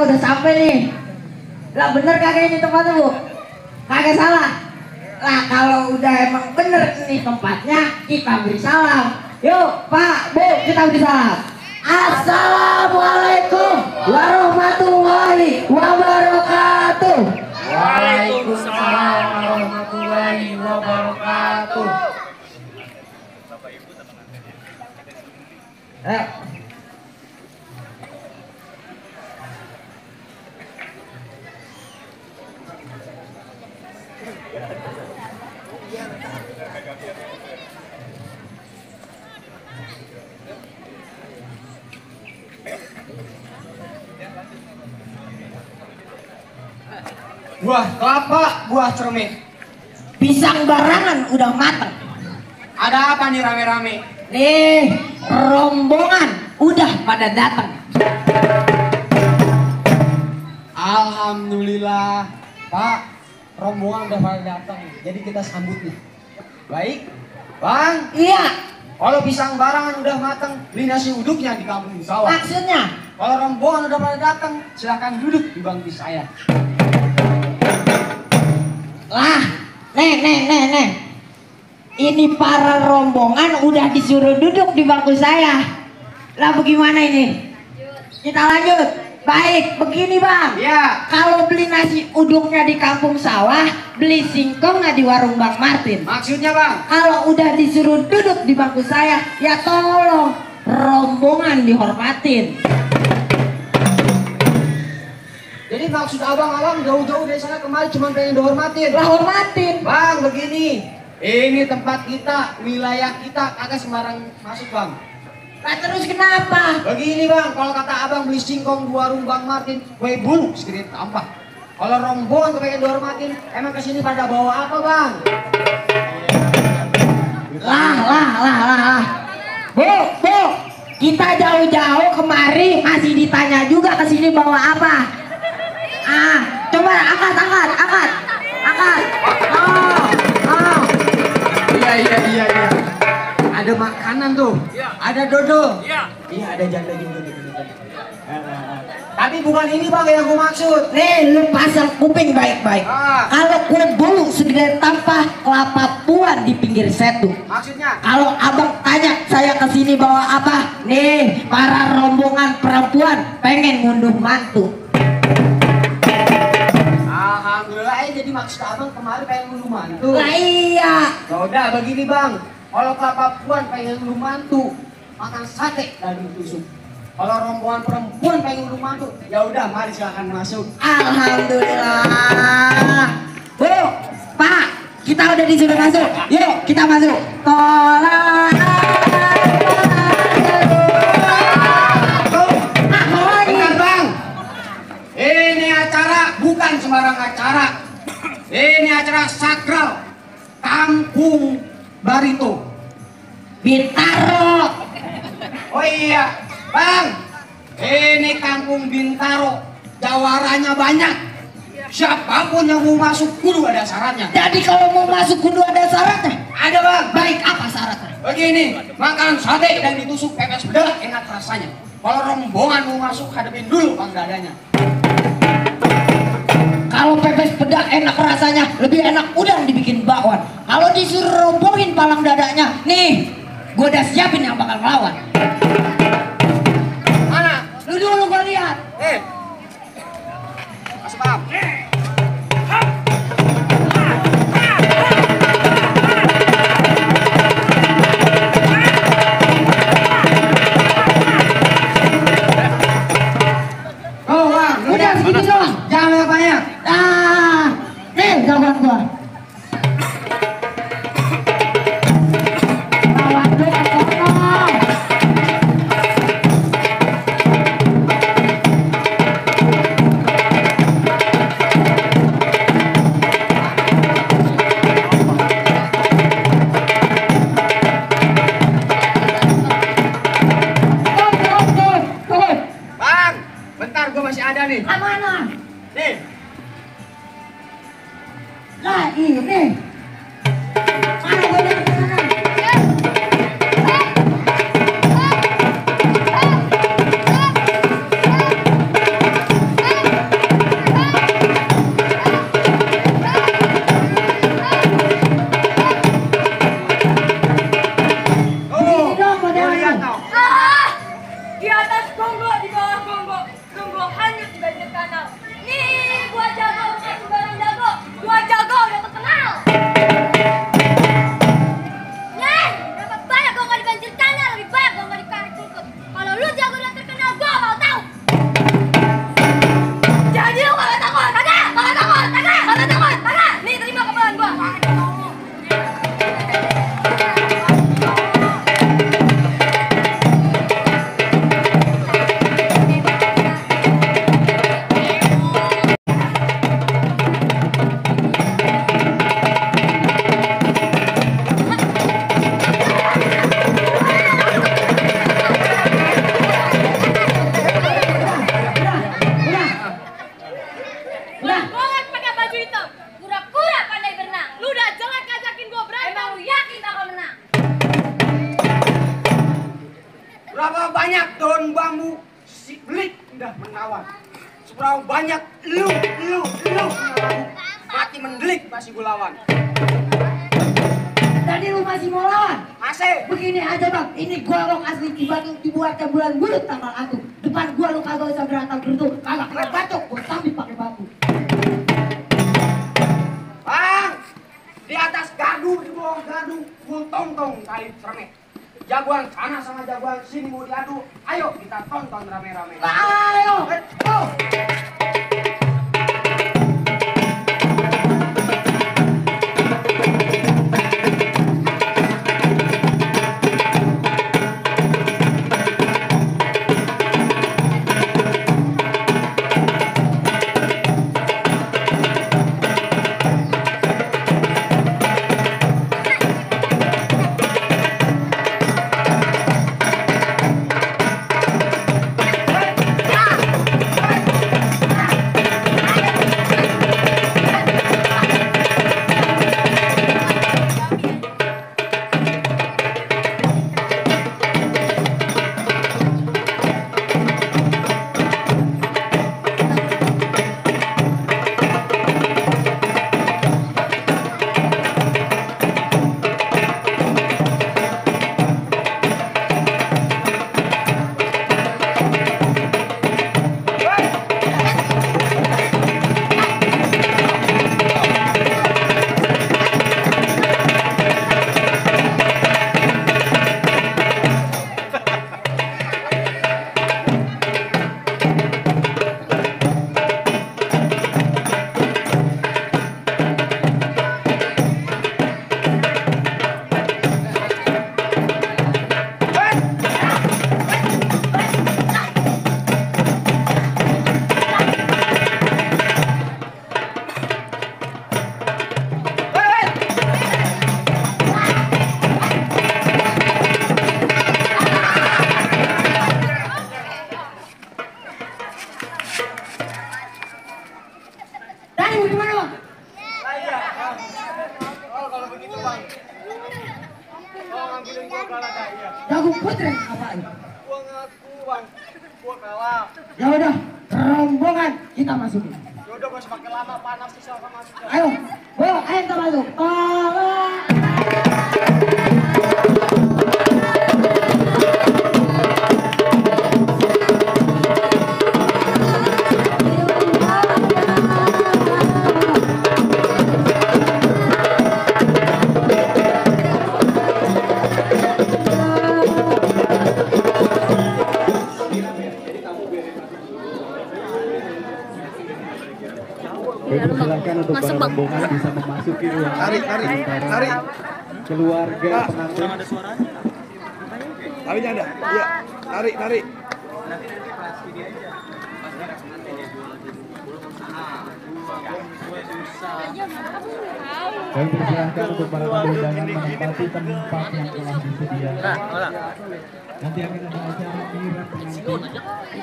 udah sampai nih. Lah bener kagak ini tempatnya Bu? Kagak salah. Lah kalau udah emang bener ini tempatnya, kita beri salam. Yuk Pak, Bu, kita beri salam. Assalamualaikum warahmatullahi wabarakatuh. Waalaikumsalam warahmatullahi wabarakatuh. Ayo. Buah kelapa, buah cermin. Pisang barangan udah matang. Ada apa nih rame-rame? Nih, rombongan udah pada datang. Alhamdulillah, Pak. Rombongan udah pada datang. Jadi kita sambut nih. Baik, Bang. Iya, Kalau pisang barangan udah matang, beli nasi uduknya di kampung sawah. maksudnya. Kalau rombongan udah pada datang, silakan duduk di bangku saya. Lah, nih. Ini para rombongan udah disuruh duduk di bangku saya. Lah bagaimana ini? Kita lanjut. Baik, begini Bang. Iya. Kalau beli nasi uduknya di kampung sawah, beli singkongnya di warung Bang Martin. Maksudnya Bang? Kalau udah disuruh duduk di bangku saya, ya tolong rombongan dihormatin. Jadi maksud abang jauh-jauh dari sana kemari cuma pengen dihormatin. Lah hormatin. Bang, begini. Ini tempat kita, wilayah kita, agak sembarang masuk Bang. Lah terus kenapa? Begini Bang, kalau kata abang beli singkong di warung Bang Martin, kue bulu sedikit tambah. Kalau rombongan pengen dihormatin, emang kesini pada bawa apa Bang? Lah. Bu, kita jauh-jauh kemari masih ditanya juga kesini bawa apa? Coba angkat. Oh. Iya. Ada makanan tuh, ada dodol. Iya. Iya, ada janda juga nih. Tapi bukan ini Bang yang gue maksud. Nih, lu pasang kuping baik-baik. Kalau kue bolu segede tampah kelapa puan di pinggir setu. Maksudnya? Kalau abang tanya saya kesini bawa apa? Nih, para rombongan perempuan pengen ngunduh mantu. Alhamdulillah, jadi maksud abang kemarin pengen ngunduh mantu. Lah iya. Yaudah begini Bang, kalau kelapa puan pengen ngunduh mantu, makan sate daging tusuk. Kalau rombongan perempuan pengen ngunduh mantu, ya udah mari silahkan masuk. Alhamdulillah. Bu, Pak, kita udah disuruh masuk. Yuk, kita masuk. Tolong. Bentar Bang, ini acara bukan sembarang acara. Ini acara sakral Kampung Barito. Bintaro. Oh iya, Bang, ini Kampung Bintaro, jawarannya banyak. Siapapun yang mau masuk kudu ada syaratnya. Jadi kalau mau masuk kudu ada syaratnya. Ada Bang. Baik, apa syaratnya? Begini, makan sate dan ditusuk pepes bedak enak rasanya. Kalau rombongan mau masuk hadapin dulu Bang dadanya. Kalau pepes pedak enak rasanya, lebih enak udang dibikin bakwan. Kalau disuruh rombongin palang dadanya, nih, gue udah siapin yang bakal melawan. Mana? Lu dulu gue lihat. Masuk Bang. Oh Bang, Udah segitu doang. jangan banyak. Nih, gambar gua. Lawan lu ke sono. Turun. Bang, bentar gua masih ada nih. Mana? Nih. Lah ini. Mana gua dari sana? Berapa banyak daun bambu si belik udah menawan. Seberapa banyak lu mati mendelik masih gue lawan. Tadi lu masih mau lawan? Masih. Begini aja bang, ini golong asli dibuatnya bulan bulut tanggal 1. Depan gua lu kagak usah berantem gerutu, kagak kena bacok, gua sambil pakai batu. Bang, di atas gaduh, di bawah gaduh, gua tong kali seremeh. Jagoan sana sama jagoan sini mau diadu, ayo kita tonton rame-rame. Ayo, go! Jagung putri apaan? Gua ngaku bang, gua kalah. Ya udah, rombongan kita masukin. Yaudah gua semakin lama panas sih sama masuk. Ayo, ayo kita masuk. Silakan untuk para rombongan bisa memasuki ruangan Tarik. keluarga pengantin. Tarinya ada. Iya. Tarik. Kami persilahkan untuk para tamu undangan menempati tempat yang telah disediakan. Nanti akan ada acara kirap pengantin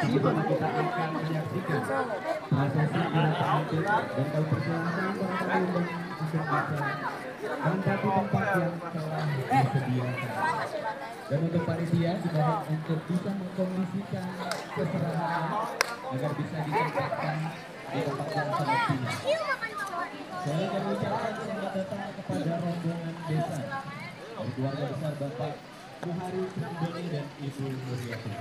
di mana kita akan menyaksikan prosesi kirap pengantin, dan kami persilahkan para tamu undangan untuk bisa menempati tempat yang telah disediakan. Dan untuk panitia dimohon untuk bisa mengkondisikan keserahan agar bisa ditempatkan di tempat yang semestinya. Saya akan mengucapkan selamat datang kepada rombongan desa dari keluarga besar Bapak Muhari Tribeni dan Ibu Nuryati.